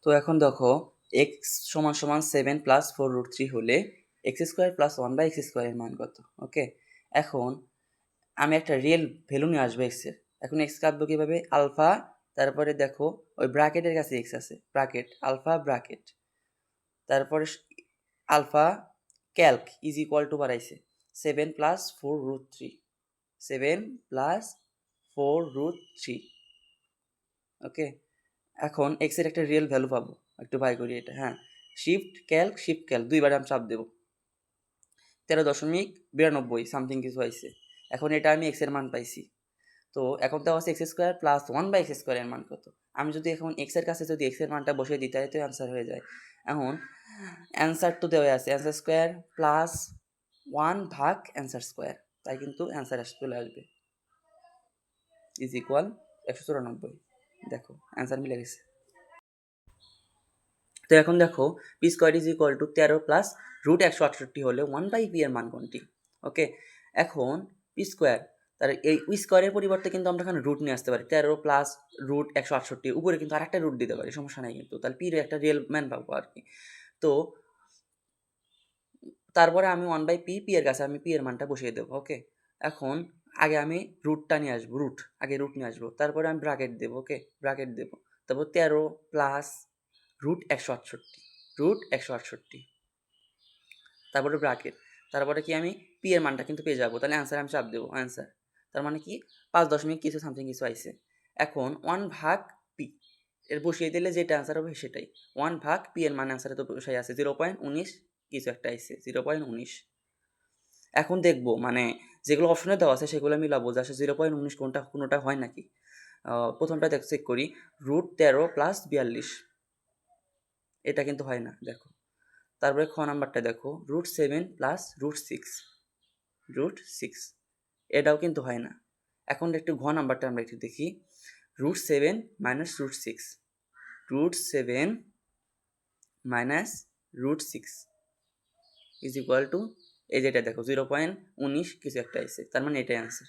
তো এখন দেখো এক্স সমান সমান 7 + 4√3 হলে x² + 1/x² এর মান কত? ওকে, এখন আমি একটা রিয়েল ভ্যালু নিয়ে আসবো এক্স এর। এখন এক্স কাটবো কিভাবে? আলফা, তারপরে দেখো ওই ব্র্যাকেটের কাছে এক্স আছে, ব্র্যাকেট আলফা ব্র্যাকেট, তারপরে আলফা ক্যালক ইজ ইকুয়াল টু বাড়াইছে 7 + 4√3, 7 + 4√3। ওকে, এখন এক্স এর একটা রিয়েল ভ্যালু পাবো, একটু বাই করি এটা। হ্যাঁ, শিফট ক্যালক দুইবার আমি চাপ দেবো, 13.92 সামথিং কিছু আইছে। এখন এটা আমি এক্স এর মান পাইছি। তো এখন দেওয়া আছে x² + 1/x² এর মান কত? আমি যদি এখন এক্স এর কাছে যদি এক্স এর মানটা বসিয়ে দিই তাহলে তো অ্যান্সার হয়ে যায়। এখন অ্যান্সার তো দেওয়া আছে অ্যান্সার স্কোয়ার প্লাস 1 ভাগ অ্যান্সার স্কোয়ার, তাই কিন্তু অ্যান্সার চলে আসবে ইজ ইকুয়াল 194। দেখো অ্যান্সার মিলে গেছে। তো এখন দেখো p² ইজ ইকুয়াল টু 13 + √168 হলে 1/p এর মান কোনটি? ওকে, এখন p² তার এই স্কোয়ারের পরিবর্তে কিন্তু আমরা এখানে রুট নিয়ে আসতে পারি, 13 + √168 উপরে কিন্তু আরেকটা রুট দিতে পারি, সমস্যা নাই কিন্তু, তাহলে p এর একটা রিয়েল মান পাবো আর কি। তো তারপরে আমি 1/p এর কাছে আমি p এর মানটা বসিয়ে দেবো। ওকে, এখন আগে আমি রুটটা নিয়ে আসবো, আগে রুট নিয়ে আসবো, তারপরে আমি ব্র্যাকেট দেবো। ওকে, ব্র্যাকেট দেবো, তারপর 13 + √168, তারপরে ব্র্যাকেট, তারপরে কি আমি পি এর মানটা কিন্তু পেয়ে যাবো, তাহলে অ্যান্সার আমি চাপ দেবো অ্যান্সার, তার মানে কি 5 দশমিক কিছু সামথিং কিছু আইছে। এখন 1 ভাগ পি এর বসিয়ে দিলে যেটা অ্যান্সার হবে সেটাই, 1 ভাগ পি এর মান অ্যান্সারে তো বসাই আছে 0.19 কিছু একটা আইছে 0.19। এখন দেখবো মানে যেগুলো অপশনে দেওয়া আছে সেগুলো মিলাবো যে আসলে 0.19 কোনোটা হয় নাকি। প্রথমটা চেক করি, √13 + 42, এটা কিন্তু হয় না। দেখো তারপরে খ নাম্বারটা দেখো, √7 + √6, এটাও কিন্তু হয় না। এখন একটু ঘ নাম্বারটা আমরা একটু দেখি, √7 - √6, √7 - √6 ইজ ইকুয়াল টু এই যেটা দেখো 0.19 কিছু একটা আছে, তার মানে এটাই অ্যান্সার।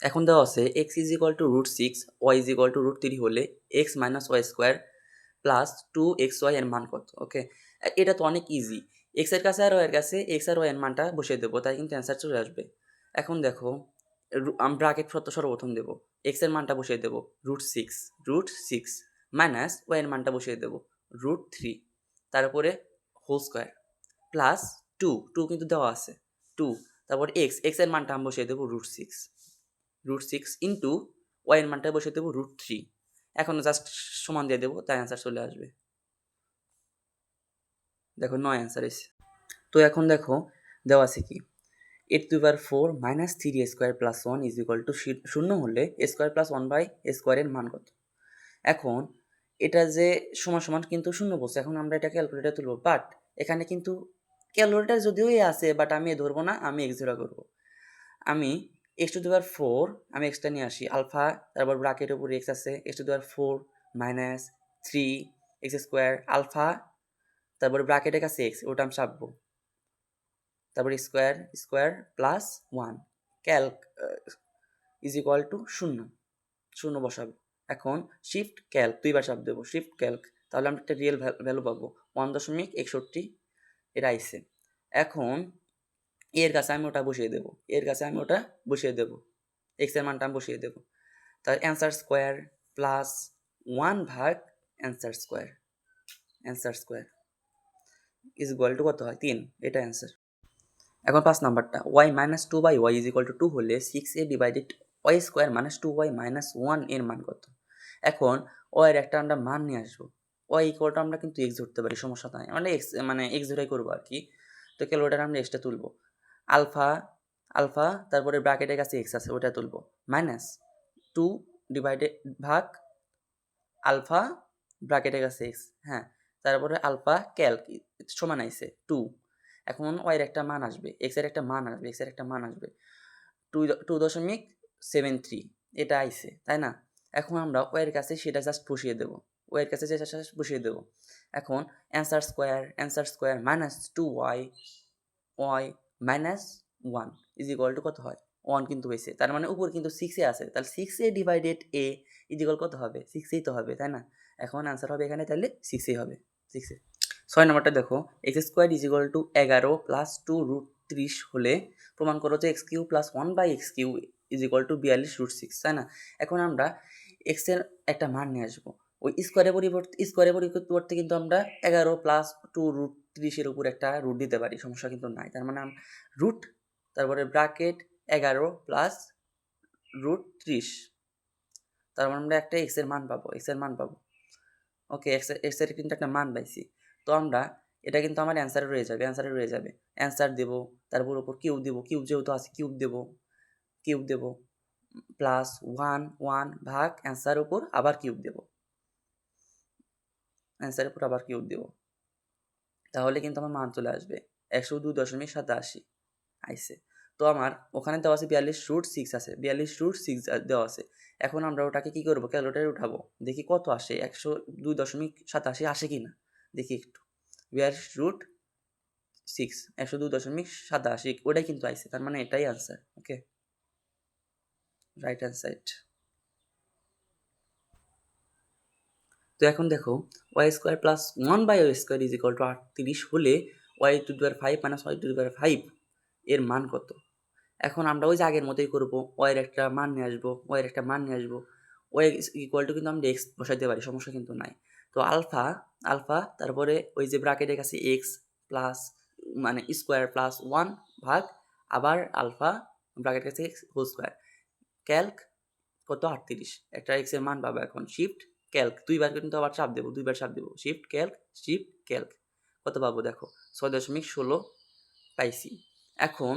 এখন দেওয়া আছে x is equal two √6, y is equal two √3 হলে x - y² প্লাস 2xy এর মান কত? ওকে, এটা তো অনেক ইজি, এক্স এর কাছে আর ওয়ের কাছে এক্স আর ওয়াই এর মানটা বসিয়ে দেবো, তাই কিন্তু অ্যান্সার চলে আসবে। এখন দেখো আমি ব্র্যাকেট সর্বপ্রথম দেবো, এক্স এর মানটা বসিয়ে দেবো √6 মাইনাস ওয়াই এর মানটা বসিয়ে দেবো √3, তারপরে হোল স্কোয়ার প্লাস 2 কিন্তু দেওয়া আছে 2, তারপর এক্স এর মানটা আমি বসিয়ে দেবো √6 ইন্টু ওয়াই এর মানটা বসিয়ে দেবো √3। এখন জাস্ট সমান দিয়ে দেবো, তাই অ্যান্সার চলে আসবে। দেখো 9 অ্যান্সার এসে। তো এখন দেখো দেওয়া আছে কি, 8^4 - 3a² + 1 ইজ ইকুয়াল টু 0 হলে a² + 1/a² এর মান কত? এখন এটা যে সমান সমান কিন্তু 0 বলছে, এখন আমরা এটা ক্যালকুলেটার তুলবো, বাট এখানে কিন্তু ক্যালকুলেটার যদিও এ আছে বাট আমি এ ধরবো না, আমি x ধরা করবো। আমি x⁴ আমি এক্সটা নিয়ে আসি, আলফা, তারপর ব্র্যাকেটের উপরে x আছে, x⁴ - 3x², আলফা, তারপরে ব্র্যাকেটের কাছে x, ওটা আমি চাপবো, তারপরে square plus 1 Calc is equal two 0 বসাবো। এখন শিফট ক্যালক দুইবার চাপ দেবো, শিফট ক্যালক, তাহলে আমরা একটা রিয়েল ভ্যালু পাবো 1.61, এটা আইসে। এখন এর কাছে আমি ওটা বসিয়ে দেবো, এক্স এর মানটা আমি বসিয়ে দেবো, তাহলে অ্যান্সার স্কোয়ার প্লাস 1 ভাগ answer square is equal two কত হয়? 3, এটা অ্যান্সার। এখন 5 নাম্বারটা, y - 2/y is equal two 2 হলে 6a ডিভাইডেড y² - 2y - 1 এর মান কত? এখন y এর একটা আমরা মান নিয়ে আসবো, y ইকুয়াল টু আমরা কিন্তু x ধরতে পারি, সমস্যা নাই, মানে x ধরেই করবো আর কি। তো ক্যালকুলেটার আমরা এক্সটা তুলবো, আলফা তারপরে ব্র্যাকেটের কাছে x আছে ওটা তুলবো, -2 ডিভাইডেড ভাগ আলফা ব্র্যাকেটের কাছে x, হ্যাঁ, তারপরে আলফা ক্যালক সমান আইছে 2। এখন ওয়াই এর একটা মান আসবে, এক্স এর একটা মান আসবে 2.73, এটা আইছে, তাই না? এখন আমরা ওয়াই এর কাছে সেটা জাস্ট বসিয়ে দেবো, এখন answer square -2y -1 is equal two কত হয়? 1 কিন্তু হয়েছে, তার মানে উপর কিন্তু 6 এ আছে, তাহলে 6a ডিভাইডেড a ইজিকল কত হবে 6ই তো হবে, তাই না? এখন অ্যান্সার হবে এখানে তাহলে 6ই হবে, 6 6 নম্বরটা দেখো এক্স স্কোয়ার ইজিকল টু 11 প্লাস 2√30 হলে প্রমাণ করো যে x³ প্লাস 1/x³ ইজিকল টু 42√6, তাই না? এখন আমরা এক্সের একটা মান নিয়ে আসবো, ওই স্কোয়ারের পরিবর্তে কিন্তু আমরা 11 প্লাস 2√30 উপর একটা রুট দিতে পারি, সমস্যা কিন্তু নাই। তার মানে রুট তারপরে ব্র্যাকেট 11 প্লাস √30, তার মানে আমরা একটা এক্সের মান পাবো। ওকে, এক্সের কিন্তু একটা মান পাইছি। তো আমরা এটা কিন্তু আমার অ্যান্সারে রয়ে যাবে অ্যান্সার দেবো, তারপর উপর কিউব দেবো, কিউব যেহেতু আছে কিউব দেবো প্লাস 1 ভাগ অ্যান্সার উপর আবার কিউব দেবো, তাহলে কিন্তু আমার মান চলে আসবে 102.87 আইসে। তো আমার ওখানে দেওয়া আছে 42√6 আছে, 42√6 দেওয়া আছে। এখন আমরা ওটাকে কি করবো, ক্যালকুলেটরে উঠাবো, দেখি কত আসে, 102.87 আসে কি না দেখি একটু। 42√6 102.87 ওটাই কিন্তু আইসে, তার মানে এটাই আনসার। ওকে, রাইট হ্যান্ড সাইড। তো এখন দেখো y² plus 1/y² is equal two 38 হলে y⁵ মাইনাস y⁵ এর মান কত? এখন আমরা ওই যে আগের মতোই করবো, ওয়ের একটা মান নিয়ে আসবো, ওয়াই ইকুয়াল টু কিন্তু আমরা এক্স বসাইতে পারি, সমস্যা কিন্তু নাই। তো আলফা তারপরে ওই যে ব্র্যাকেটের কাছে এক্স প্লাস মানে স্কোয়ার প্লাস 1 ভাগ আবার আলফা ব্র্যাকেটের কাছে এক্স হোল স্কোয়ার, ক্যালক কত 38, একটা এক্স এর মান পাবো। এখন শিফট ক্যালক দুইবার কিন্তু আবার চাপ দেবো, শিফট ক্যালক কত পাবো দেখো 6.16 পাইছি। এখন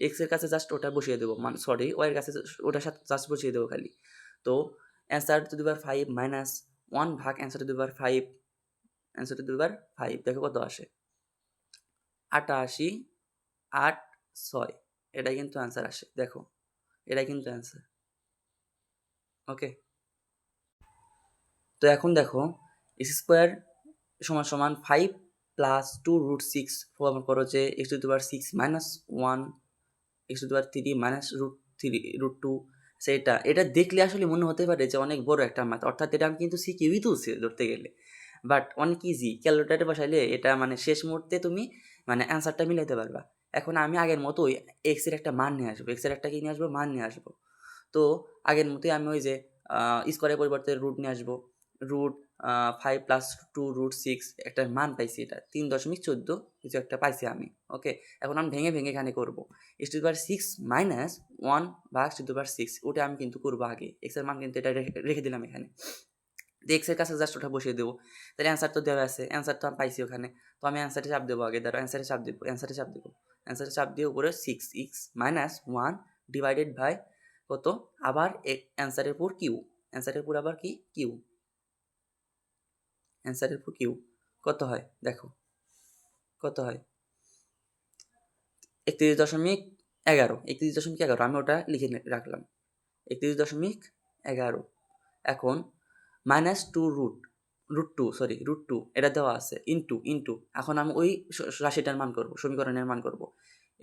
এক্স এর কাছে জাস্ট ওটা বসিয়ে দেবো, মানে সরি ওয়াই এর কাছে ওটার সাথে জাস্ট বসিয়ে দেবো খালি। তো answer to the power 5 minus 1 ভাগ অ্যান্সার টু দি পাওয়ার 5 দেখো কত আসে 88 8 6, এটাই কিন্তু অ্যান্সার আসে, দেখো এটাই কিন্তু অ্যান্সার। ওকে, তো এখন দেখো x² সমান 5 প্লাস 2√6 প্রমাণ করো যে x⁻6 মাইনাস 1 x⁻3 মাইনাস √2, এটা দেখলে আসলে মনে হতে পারে যে অনেক বড় একটা ম্যাথ, অর্থাৎ এটা আমি কিন্তু শিখিয়েই তুলছি ধরতে গেলে, বাট অনেক ইজি, ক্যালকুলেটারে বসাইলে এটা মানে শেষ মুহূর্তে তুমি মানে অ্যান্সারটা মিলাইতে পারবা। এখন আমি আগের মতোই এক্সের একটা মান নিয়ে আসবো, মান নিয়ে আসবো। তো আগের মতোই আমি ওই যে স্কোয়ারের পরিবর্তে রুট নিয়ে আসবো, রুট 5 প্লাস 2√6 একটা মান পাইছি, এটা 3.14 কিছু একটা পাইছি আমি। ওকে, এখন আমি ভেঙে এখানে করবো x⁻6 মাইনাস 1 ভাগ x⁻6, ওটা আমি কিন্তু করবো আগে, এক্স এর মান কিন্তু এটা রেখে দিলাম এখানে। এক্স এর কাছে জাস্ট ওটা বসিয়ে দেবো, তাহলে অ্যান্সার তো দেওয়া আছে, অ্যান্সার তো আমি পাইছি ওখানে। তো আমি অ্যান্সারে চাপ দেবো আগে, ধরো অ্যান্সারে চাপ দিয়ে উপরে 6x মাইনাস 1 ডিভাইডেড বাই কত, আবার অ্যান্সারের উপর কিউ, কত হয় দেখো, কত হয় 31.11, আমি ওটা লিখে রাখলাম 31.11। এখন মাইনাস 2 এটা দেওয়া আছে ইন্টু, এখন আমি ওই রাশিটার মান করবো, সমীকরণের মান করবো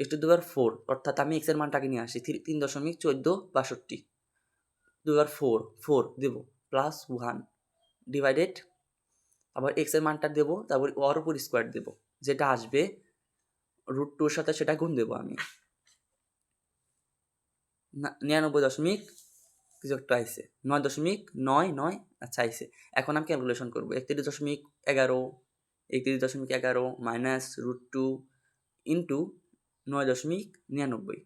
x⁴, অর্থাৎ আমি এক্স এর মানটাকে নিয়ে আসি 3.1462 4 দেবো প্লাস 1 ডিভাইডেড আবার এক্স এর মানটা দেবো, তারপর ওর উপর স্কোয়ার দেবো, যেটা আসবে √2 সাথে সেটা গুণ দেবো আমি 99 কিছু একটা আইসে 9.99, আচ্ছা আইসে। এখন আমি ক্যালকুলেশন করবো 31.11 মাইনাস √2 ইন্টু 9.99,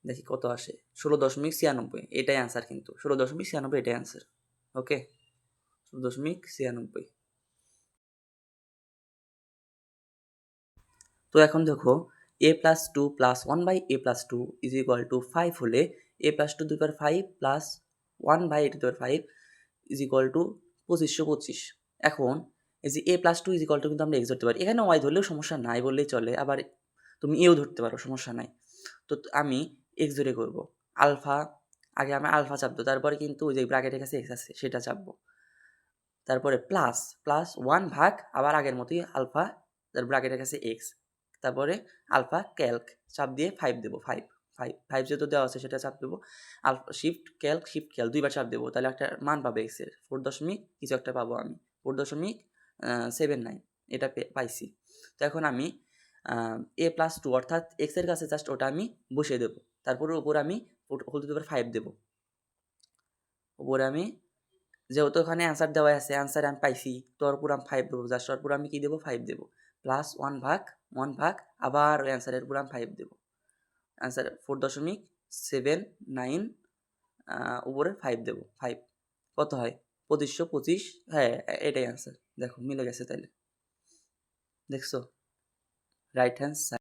দেখি কত আসে 16.96, এটাই অ্যান্সার, কিন্তু 16.96 এটাই অ্যান্সার। ওকে, 16.96। তো এখন দেখো a+2 plus 1/a+2 is equal two 5 হলে a+2^5 plus 1/a⁵ is equal two 2525। এখন এই যে a+2 ইজ ইকুয়াল টু কিন্তু আমরা এক্স ধরতে পারি, এখানে ওয়াই ধরলেও সমস্যা নাই বললেই চলে, আবার তুমি এও ধরতে পারো, সমস্যা নাই। তো আমি এক্স ধরে করবো, আগে আমি আলফা চাপবো, তারপরে কিন্তু ওই যে ব্র্যাকেটের কাছে এক্স আছে সেটা চাপবো, তারপরে প্লাস 1 ভাগ আবার আগের মতোই আলফা, তার ব্র্যাকেটের কাছে এক্স, তারপরে আলফা ক্যালক চাপ দিয়ে 5 দেবো, 5 যেহেতু দেওয়া আছে সেটা চাপ দেবো। শিফট ক্যালক 2বার চাপ দেবো, তাহলে একটা মান পাবে এক্সের 4 দশমিক কিছু একটা পাবো আমি, 4.79 এটা পাইছি। তো এখন আমি a+2 অর্থাৎ এক্সের কাছে জাস্ট ওটা আমি বসিয়ে দেবো। তারপরে উপরে আমি হোল টু দি পাওয়ার 5 দেবো। উপরে আমি যেহেতু ওখানে অ্যান্সার দেওয়া আছে, অ্যান্সার আমি পাইছি, তো ওর উপর আমি 5 দেবো, জাস্ট ওর উপর আমি কী দেবো 5 দেবো, প্লাস 1 ভাগ আবার ওই অ্যান্সারের উপর আমি 5 দেবো। অ্যান্সার 4.79 উপরে 5 দেবো, 5 কত হয় 2525। হ্যাঁ এটাই অ্যান্সার, দেখো মিলে গেছে তাইলে, দেখছো রাইট হ্যান্ড সাইড।